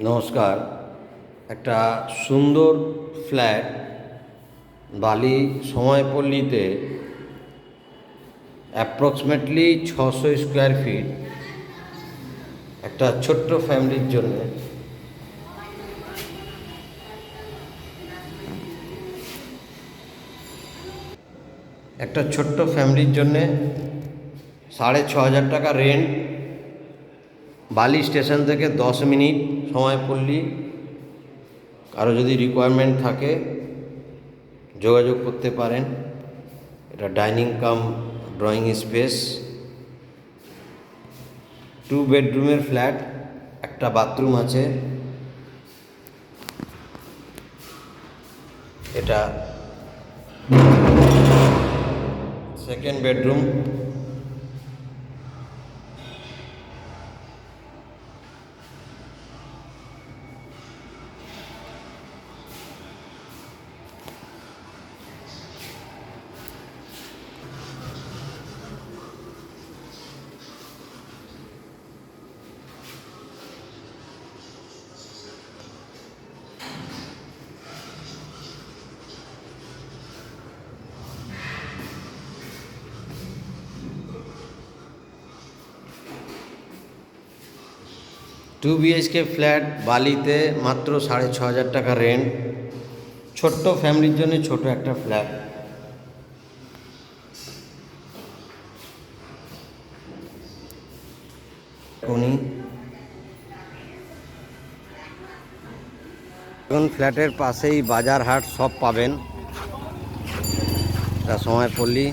নমস্কার। একটা সুন্দর ফ্ল্যাট বালি সময়পল্লীতে অ্যাপ্রক্সিমেটলি 600 স্কোয়ার ফিট একটা ছোট্ট ফ্যামিলির জন্যে জন্যে 6,500 টাকা রেন্ট। বালি স্টেশন থেকে 10 মিনিট সময়পল্লী। কারো যদি রিকোয়ারমেন্ট থাকে যোগাযোগ করতে পারেন। এটা ডাইনিং কাম ড্রয়িং স্পেস, 2 বেডরুমের ফ্ল্যাট, একটা বাথরুম আছে। এটা second bedroom. Two B H K flat বালিতে মাত্র 6,500 টাকা রেন্ট। ছোট্ট ফ্যামিলির জন্য ছোট একটা ফ্ল্যাট। উনি এখন ফ্ল্যাটের পাশেই বাজার হাট সব পাবেন। এটা সময়পল্লী।